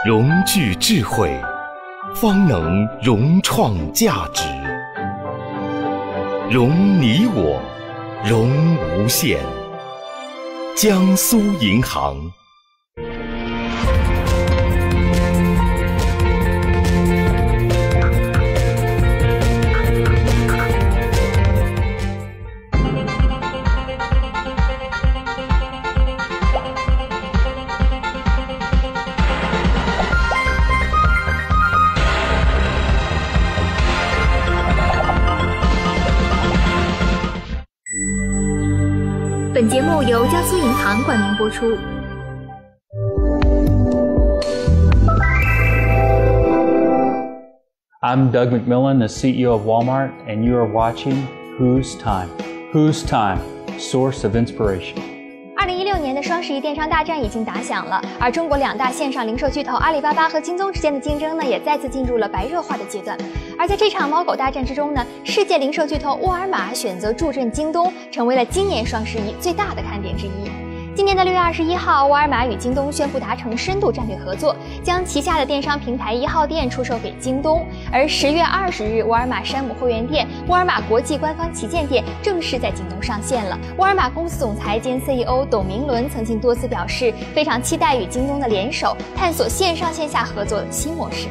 融聚智慧，方能融创价值。融你我，融无限。江苏银行。本节目由江苏银行冠名播出。I'm Doug McMillan, the CEO of Walmart, and you are watching Whose Time? Whose Time? Source of Inspiration. 2016年的双11电商大战已经打响了，而中国两大线上零售巨头阿里巴巴和京东之间的竞争呢，也再次进入了白热化的阶段。而在这场猫狗大战之中呢，世界零售巨头沃尔玛选择助阵京东，成为了今年双11最大的看点之一。今年的6月21号，沃尔玛与京东宣布达成深度战略合作，将旗下的电商平台1号店出售给京东。而10月20日，沃尔玛山姆会员店、沃尔玛国际官方旗舰店正式在京东上线了。沃尔玛公司总裁兼 CEO 董明伦曾经多次表示，非常期待与京东的联手，探索线上线下合作的新模式。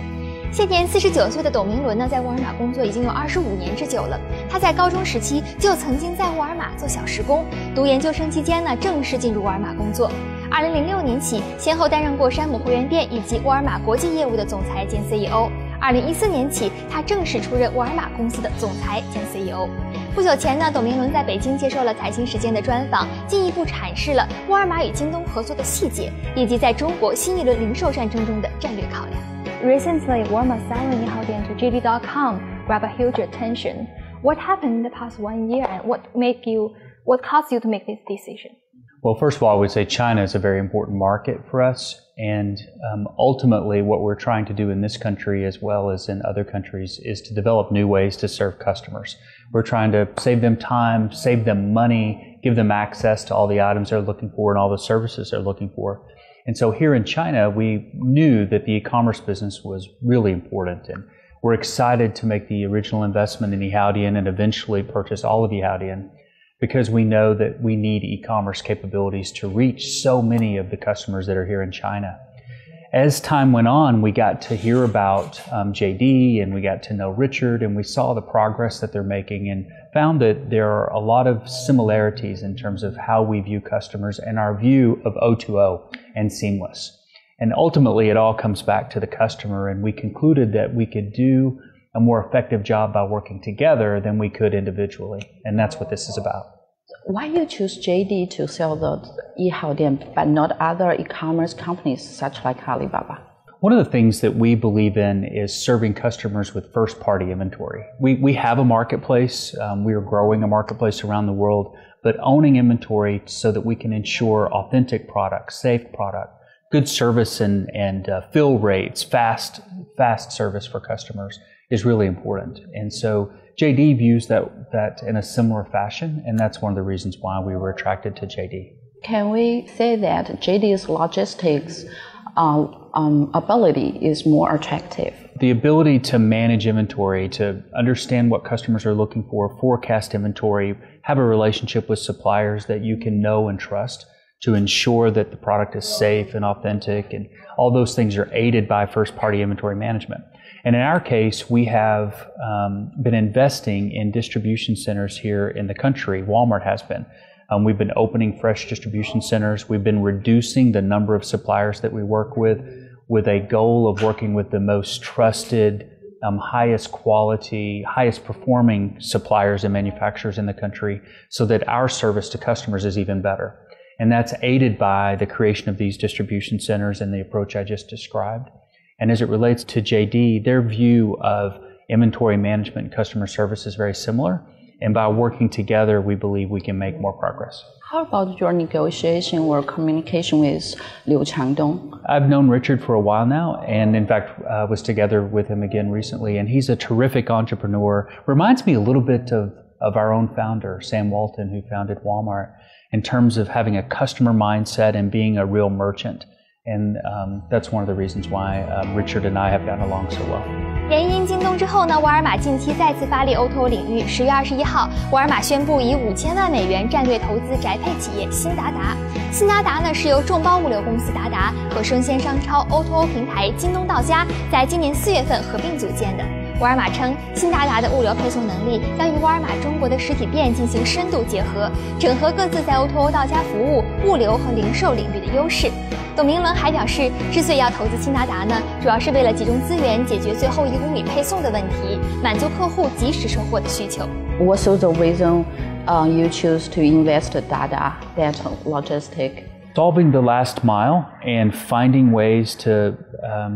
现年49岁的董明伦呢，在沃尔玛工作已经有25年之久了。他在高中时期就曾经在沃尔玛做小时工，读研究生期间呢，正式进入沃尔玛工作。2006年起，先后担任过山姆会员店以及沃尔玛国际业务的总裁兼 CEO。2014年起，他正式出任沃尔玛公司的总裁兼 CEO。不久前呢，董明伦在北京接受了财新时间的专访，进一步阐释了沃尔玛与京东合作的细节，以及在中国新一轮零售战争中的战略考量。Recently, Walmart selling 1号店 to JD.com grabbed a huge attention. What happened in the past 1 year, and what caused you to make this decision? Well, first of all, I would say China is a very important market for us, and ultimately what we're trying to do in this country as well as in other countries is to develop new ways to serve customers. We're trying to save them time, save them money, give them access to all the items they're looking for and all the services they're looking for. And so here in China, we knew that the e-commerce business was really important, and we're excited to make the original investment in Yihaodian and eventually purchase all of Yihaodian, because we know that we need e-commerce capabilities to reach so many of the customers that are here in China. As time went on, we got to hear about JD, and we got to know Richard, and we saw the progress that they're making and found that there are a lot of similarities in terms of how we view customers and our view of O2O and seamless. And ultimately, it all comes back to the customer, and we concluded that we could do a more effective job by working together than we could individually. And that's what this is about. Why you choose JD to sell the 1号店 but not other e-commerce companies such like Alibaba? One of the things that we believe in is serving customers with first-party inventory. We have a marketplace. We are growing a marketplace around the world, but owning inventory so that we can ensure authentic product, safe product, good service and fill rates, fast service for customers is really important. And so JD views that in a similar fashion, and that's one of the reasons why we were attracted to JD. Can we say that JD's logistics ability is more attractive? The ability to manage inventory, to understand what customers are looking for, forecast inventory, have a relationship with suppliers that you can know and trust to ensure that the product is safe and authentic, and all those things are aided by first-party inventory management. And in our case, we have been investing in distribution centers here in the country. Walmart has been. We've been opening fresh distribution centers. We've been reducing the number of suppliers that we work with a goal of working with the most trusted, highest quality, highest performing suppliers and manufacturers in the country, so that our service to customers is even better. And that's aided by the creation of these distribution centers and the approach I just described. And as it relates to JD, their view of inventory management and customer service is very similar. And by working together, we believe we can make more progress. How about your negotiation or communication with Liu Changdong? I've known Richard for a while now, and in fact, was together with him again recently. And he's a terrific entrepreneur. Reminds me a little bit of our own founder, Sam Walton, who founded Walmart, in terms of having a customer mindset and being a real merchant. And that's one of the reasons why Richard and I have gotten along so well. 联姻京东之后呢，沃尔玛近期再次发力 O2O 领域。10月21号，沃尔玛宣布以5000万美元战略投资宅配企业新达达。新达达呢是由众包物流公司达达和生鲜商超 O2O 平台京东到家在今年4月份合并组建的。沃尔玛称，新达达的物流配送能力将与沃尔玛中国的实体店进行深度结合，整合各自在 O2O 到家服务、物流和零售领域的优势。董明伦还表示，之所以要投资新达达呢，主要是为了集中资源解决最后1公里配送的问题，满足客户及时收货的需求。What's the reason you choose to invest Dada, that logistic? Solving the last mile and finding ways to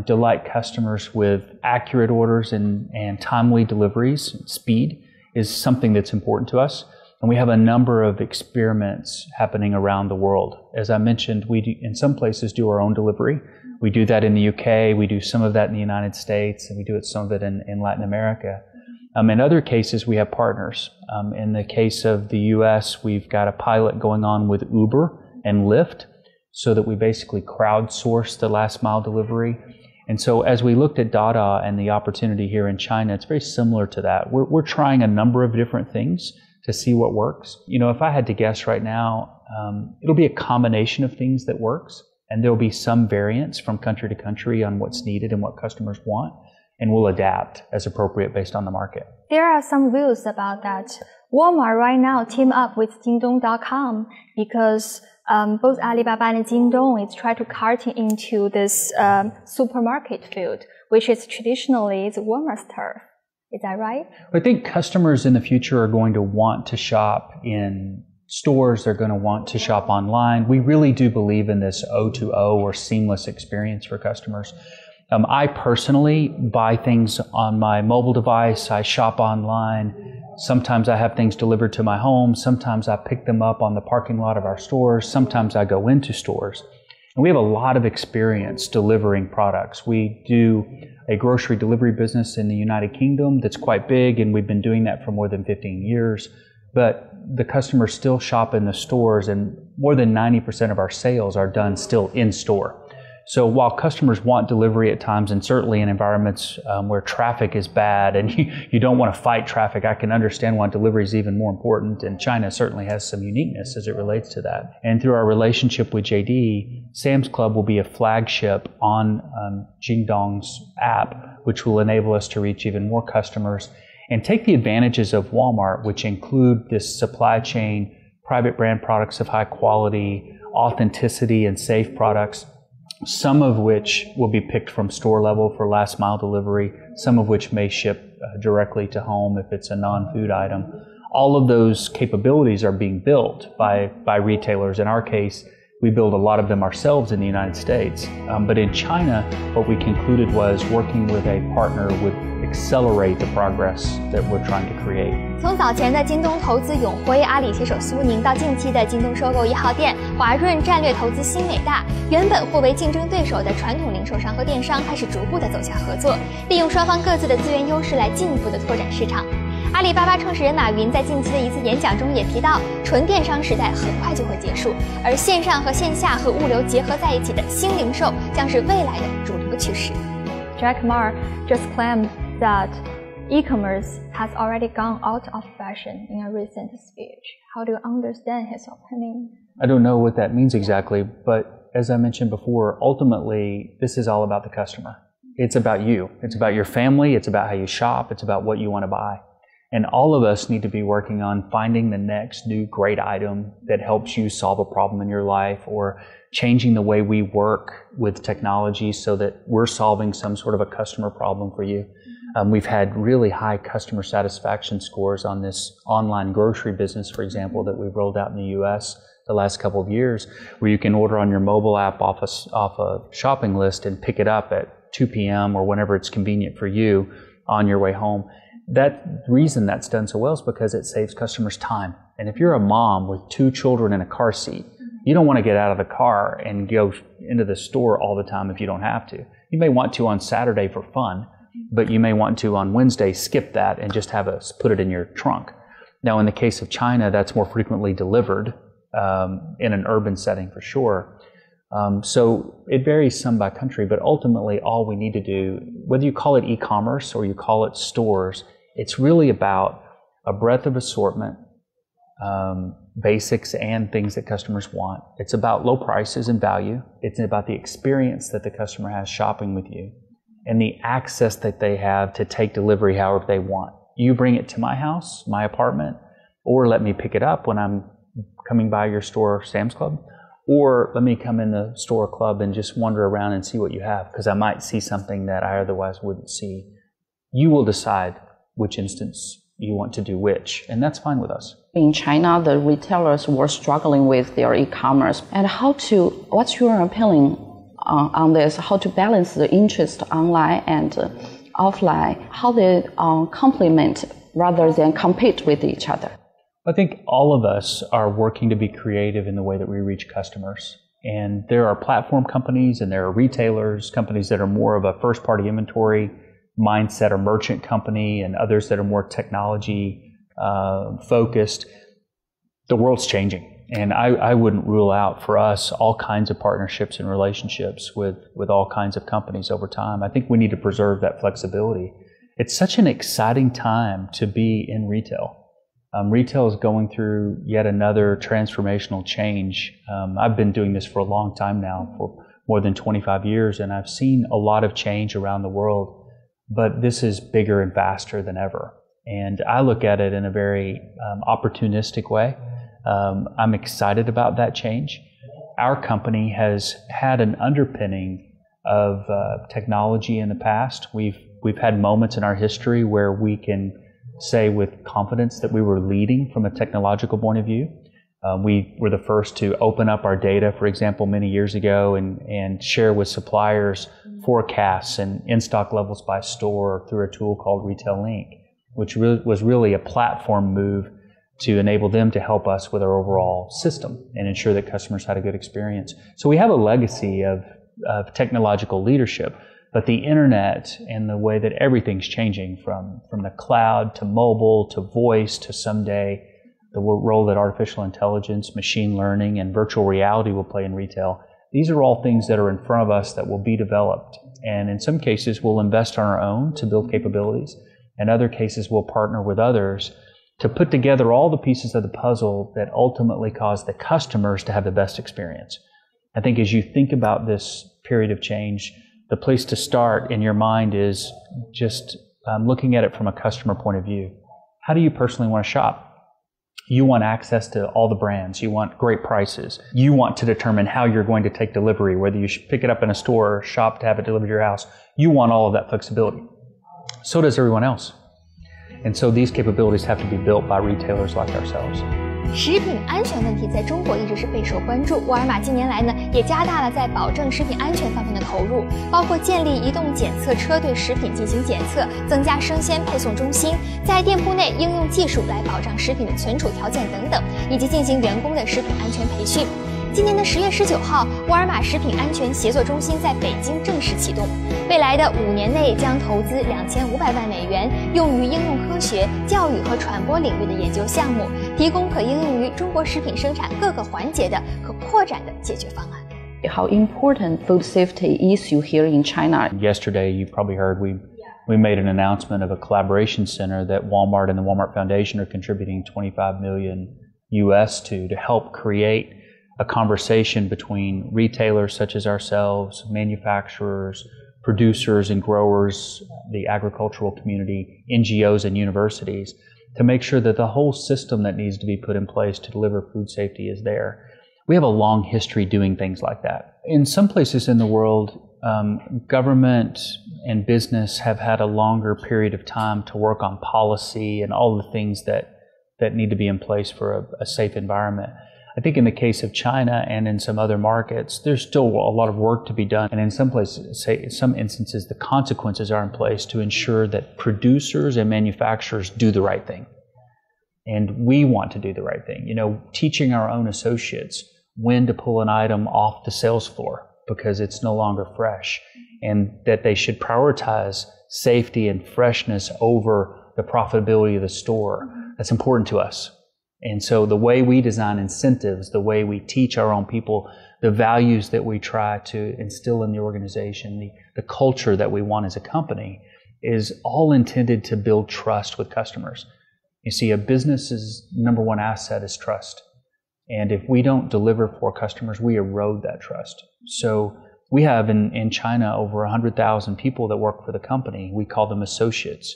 delight customers with accurate orders and timely deliveries, speed, is something that's important to us. And we have a number of experiments happening around the world. As I mentioned, we do, in some places do our own delivery. We do that in the UK, we do some of that in the United States, and we do some of it in Latin America. In other cases, we have partners. In the case of the US, we've got a pilot going on with Uber and Lyft, so that we basically crowdsource the last mile delivery. And so as we looked at Dada and the opportunity here in China, it's very similar to that. We're trying a number of different things to see what works. You know, if I had to guess right now, it'll be a combination of things that works, and there'll be some variance from country to country on what's needed and what customers want, and we'll adapt as appropriate based on the market. There are some views about that. Walmart right now team up with Jingdong.com because both Alibaba and Jingdong is trying to cart into this supermarket field, which is traditionally the Walmart's turf. Is that right? I think customers in the future are going to want to shop in stores. They're going to want to shop online. We really do believe in this O2O or seamless experience for customers. I personally buy things on my mobile device. I shop online. Sometimes I have things delivered to my home. Sometimes I pick them up on the parking lot of our stores. Sometimes I go into stores. And we have a lot of experience delivering products. We do a grocery delivery business in the United Kingdom that's quite big, and we've been doing that for more than 15 years. But the customers still shop in the stores, and more than 90% of our sales are done still in store. So while customers want delivery at times, and certainly in environments where traffic is bad and you don't want to fight traffic, I can understand why delivery is even more important. And China certainly has some uniqueness as it relates to that. And through our relationship with JD, Sam's Club will be a flagship on Jingdong's app, which will enable us to reach even more customers and take the advantages of Walmart, which include this supply chain, private brand products of high quality, authenticity, and safe products, some of which will be picked from store level for last mile delivery, some of which may ship directly to home if it's a non-food item. All of those capabilities are being built by retailers. In our case, we build a lot of them ourselves in the United States. But in China, what we concluded was working with a partner would accelerate the progress that we're trying to create. 从早前的京东投资永辉、阿里携手苏宁，到近期的京东收购1号店、华润战略投资新美大，原本互为竞争对手的传统零售商和电商开始逐步的走向合作，利用双方各自的资源优势来进一步的拓展市场。阿里巴巴创始人马云在近期的一次演讲中也提到，纯电商时代很快就会结束，而线上和线下和物流结合在一起的新零售将是未来的主流趋势。Jack Ma just claimed that e-commerce has already gone out of fashion in a recent speech. How do you understand his opinion? I don't know what that means exactly, but as I mentioned before, ultimately, this is all about the customer. It's about you. It's about your family. It's about how you shop. It's about what you want to buy. And all of us need to be working on finding the next new great item that helps you solve a problem in your life, or changing the way we work with technology so that we're solving some sort of a customer problem for you. We've had really high customer satisfaction scores on this online grocery business, for example, that we've rolled out in the US the last couple of years, where you can order on your mobile app off a shopping list and pick it up at 2 p.m. or whenever it's convenient for you on your way home. That reason that's done so well is because it saves customers time. And if you're a mom with 2 children in a car seat, you don't want to get out of the car and go into the store all the time if you don't have to. You may want to on Saturday for fun, but you may want to on Wednesday skip that and just put it in your trunk. Now, in the case of China, that's more frequently delivered in an urban setting for sure. So it varies some by country, but ultimately all we need to do, whether you call it e-commerce or you call it stores, it's really about a breadth of assortment, basics and things that customers want. It's about low prices and value. It's about the experience that the customer has shopping with you and the access that they have to take delivery however they want. You bring it to my house, my apartment, or let me pick it up when I'm coming by your store, Sam's Club, or let me come in the store club and just wander around and see what you have, because I might see something that I otherwise wouldn't see. You will decide which instance you want to do which, and that's fine with us. In China, the retailers were struggling with their e-commerce. And what's your opinion on this? How to balance the interest online and offline? How they complement rather than compete with each other? I think all of us are working to be creative in the way that we reach customers. And there are platform companies and there are retailers, companies that are more of a first-party inventory mindset or merchant company, and others that are more technology focused. The world's changing. And I wouldn't rule out for us all kinds of partnerships and relationships with all kinds of companies over time. I think we need to preserve that flexibility. It's such an exciting time to be in retail. Retail is going through yet another transformational change. I've been doing this for a long time now, for more than 25 years, and I've seen a lot of change around the world, but this is bigger and faster than ever. And I look at it in a very opportunistic way. I'm excited about that change. Our company has had an underpinning of technology in the past. We've had moments in our history where we can say with confidence that we were leading from a technological point of view. We were the first to open up our data, for example, many years ago and share with suppliers forecasts and in-stock levels by store through a tool called Retail Link, which was really a platform move to enable them to help us with our overall system and ensure that customers had a good experience. So we have a legacy of technological leadership, but the internet and the way that everything's changing from the cloud to mobile to voice to someday the role that artificial intelligence, machine learning, and virtual reality will play in retail. These are all things that are in front of us that will be developed. And in some cases, we'll invest on our own to build capabilities. In other cases, we'll partner with others to put together all the pieces of the puzzle that ultimately cause the customers to have the best experience. I think as you think about this period of change, the place to start in your mind is just looking at it from a customer point of view. How do you personally want to shop? You want access to all the brands. You want great prices. You want to determine how you're going to take delivery, whether you should pick it up in a store or shop to have it delivered to your house. You want all of that flexibility. So does everyone else. And so these capabilities have to be built by retailers like ourselves. 食品安全问题在中国一直是备受关注。沃尔玛近年来呢，也加大了在保证食品安全方面的投入，包括建立移动检测车对食品进行检测，增加生鲜配送中心，在店铺内应用技术来保障食品的存储条件等等，以及进行员工的食品安全培训。今年的10月19号，沃尔玛食品安全协作中心在北京正式启动。未来的5年内将投资2500万美元，用于应用科学、教育和传播领域的研究项目，提供可应用于中国食品生产各个环节的可扩展的解决方案。How important food safety issue here in China? Yesterday, you probably heard we made an announcement of a collaboration center that Walmart and the Walmart Foundation are contributing $25 million US to help create a conversation between retailers such as ourselves, manufacturers, producers and growers, the agricultural community, NGOs and universities, to make sure that the whole system that needs to be put in place to deliver food safety is there. We have a long history doing things like that. In some places in the world, government and business have had a longer period of time to work on policy and all the things that need to be in place for a safe environment. I think in the case of China and in some other markets, there's still a lot of work to be done. And in some places, in some instances, the consequences are in place to ensure that producers and manufacturers do the right thing. And we want to do the right thing. You know, teaching our own associates when to pull an item off the sales floor because it's no longer fresh, and that they should prioritize safety and freshness over the profitability of the store. That's important to us. And so the way we design incentives, the way we teach our own people the values that we try to instill in the organization, the culture that we want as a company, is all intended to build trust with customers. You see, a business's number one asset is trust. And if we don't deliver for customers, we erode that trust. So we have in China over 100,000 people that work for the company. We call them associates.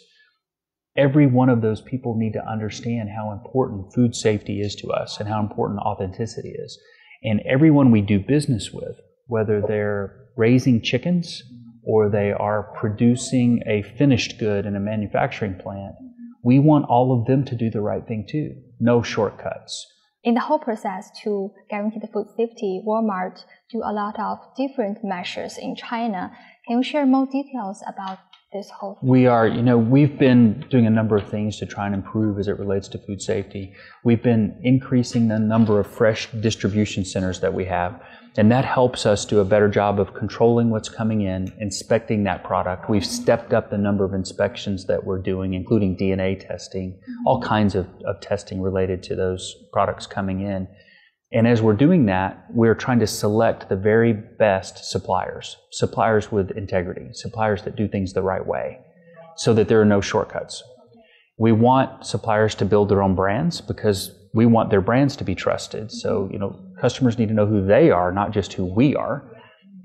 Every one of those people need to understand how important food safety is to us and how important authenticity is. And everyone we do business with, whether they're raising chickens or they are producing a finished good in a manufacturing plant, we want all of them to do the right thing too. No shortcuts. In the whole process to guarantee the food safety, Walmart do a lot of different measures in China. Can you share more details about this whole thing? We've been doing a number of things to try and improve as it relates to food safety. We've been increasing the number of fresh distribution centers that we have, and that helps us do a better job of controlling what's coming in, inspecting that product. We've stepped up the number of inspections that we're doing, including DNA testing, all kinds of testing related to those products coming in. And as we're doing that, we're trying to select the very best suppliers with integrity, suppliers that do things the right way, so that there are no shortcuts. We want suppliers to build their own brands because we want their brands to be trusted. So, customers need to know who they are, not just who we are.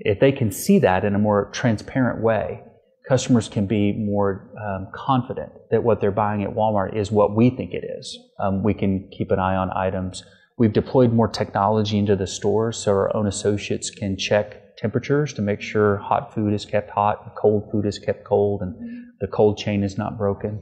If they can see that in a more transparent way, customers can be more confident that what they're buying at Walmart is what we think it is. We can keep an eye on items. We've deployed more technology into the stores so our own associates can check temperatures to make sure hot food is kept hot, and cold food is kept cold, and the cold chain is not broken.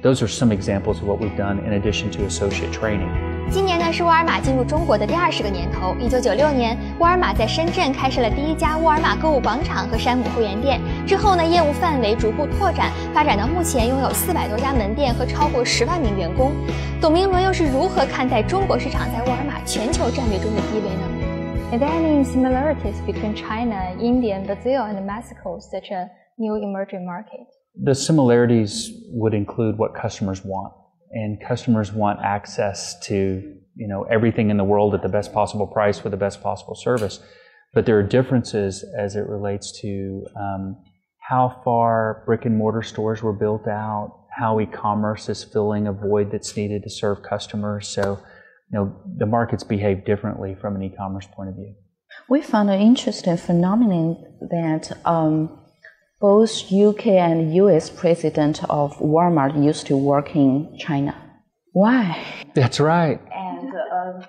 Those are some examples of what we've done in addition to associate training. 今年呢是沃尔玛进入中国的第20个年头。1996年，沃尔玛在深圳开设了第一家沃尔玛购物广场和山姆会员店。之后呢，业务范围逐步拓展，发展到目前拥有400多家门店和超过10万名员工。董明伦又是如何看待中国市场在沃尔玛全球战略中的地位呢？ Are there any similarities between China, India, Brazil, and Mexico, such a new emerging market? The similarities would include what customers want. And customers want access to, everything in the world at the best possible price with the best possible service. But there are differences as it relates to how far brick and mortar stores were built out, how e-commerce is filling a void that's needed to serve customers. So, the markets behave differently from an e-commerce point of view. We found an interesting phenomenon that both UK and US president of Walmart used to work in China. Why? That's right. And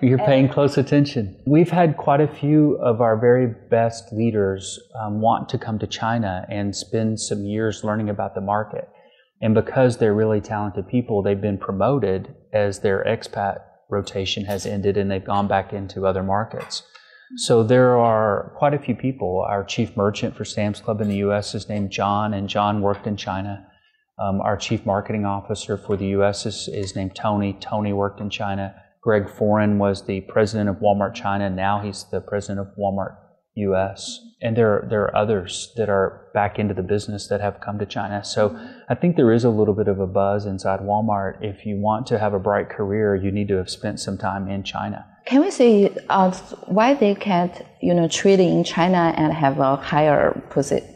you're paying close attention. We've had quite a few of our very best leaders want to come to China and spend some years learning about the market. And because they're really talented people, they've been promoted as their expat rotation has ended and they've gone back into other markets. So there are quite a few people. Our chief merchant for Sam's Club in the U.S. is named John, and John worked in China. Our chief marketing officer for the U.S. is named Tony. Tony worked in China. Greg Foran was the president of Walmart China. Now he's the president of Walmart U.S. And there are others that are back into the business that have come to China. So I think there is a little bit of a buzz inside Walmart. If you want to have a bright career, you need to have spent some time in China. Can we say why they can't, trade in China and have a higher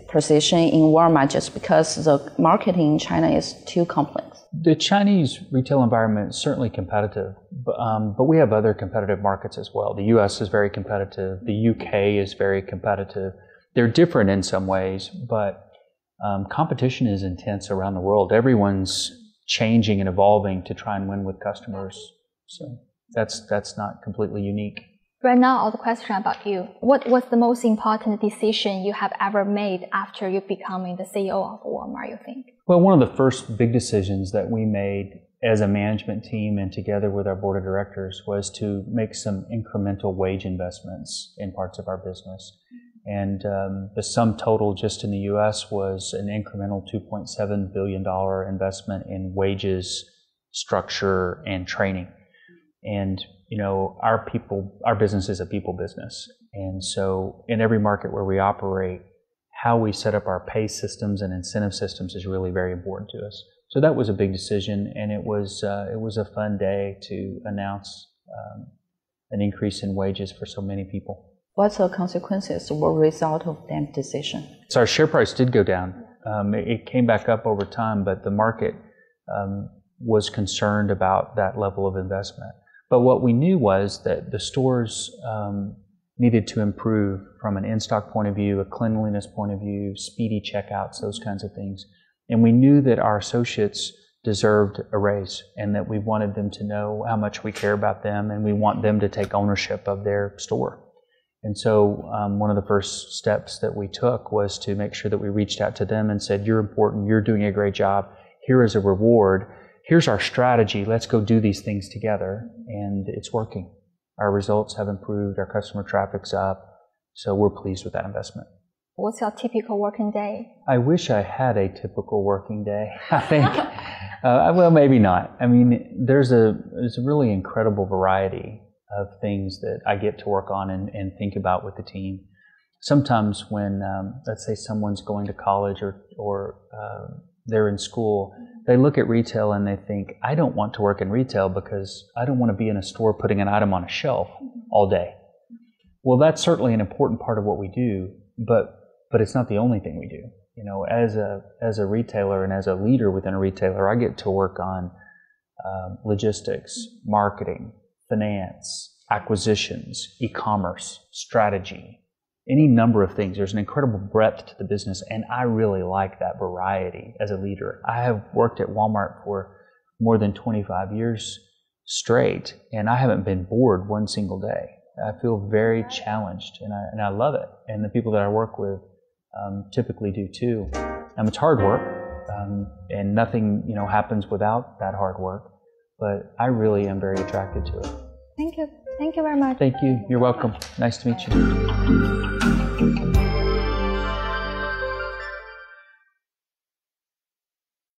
position in Walmart just because the market in China is too complex? The Chinese retail environment is certainly competitive, but we have other competitive markets as well. The U.S. is very competitive. The UK is very competitive. They're different in some ways, but competition is intense around the world. Everyone's changing and evolving to try and win with customers. So that's not completely unique. Right now, all the question about you. What was the most important decision you have ever made after you becoming the CEO of Walmart, you think? Well, one of the first big decisions that we made as a management team and together with our board of directors was to make some incremental wage investments in parts of our business. And the sum total just in the U.S. was an incremental $2.7 billion investment in wages, structure, and training. And our business is a people business. And so in every market where we operate, how we set up our pay systems and incentive systems is really very important to us. So that was a big decision, and it was a fun day to announce an increase in wages for so many people. What's the consequences or result of that decision? So our share price did go down. It came back up over time, but the market was concerned about that level of investment. But what we knew was that the stores needed to improve from an in-stock point of view, a cleanliness point of view, speedy checkouts, those kinds of things. And we knew that our associates deserved a raise and that we wanted them to know how much we care about them and we want them to take ownership of their store. And so one of the first steps that we took was to make sure that we reached out to them and said, you're important, you're doing a great job, here is a reward, here's our strategy, let's go do these things together. And it's working. Our results have improved, our customer traffic's up, so we're pleased with that investment. What's your typical working day? I wish I had a typical working day. I think, well, maybe not. I mean, there's a really incredible variety of things that I get to work on and think about with the team. Sometimes when, let's say someone's going to college or they're in school, they look at retail and they think, I don't want to work in retail because I don't want to be in a store putting an item on a shelf all day. Well, that's certainly an important part of what we do, but it's not the only thing we do. You know, as a retailer and as a leader within a retailer, I get to work on logistics, marketing, finance, acquisitions, e-commerce, strategy, any number of things. There's an incredible breadth to the business, and I really like that variety as a leader. I have worked at Walmart for more than 25 years straight, and I haven't been bored one single day. I feel very challenged, and I love it. And the people that I work with typically do too. It's hard work, and nothing happens without that hard work. But I really am very attracted to it. Thank you. Thank you very much. Thank you. You're welcome. Nice to meet you.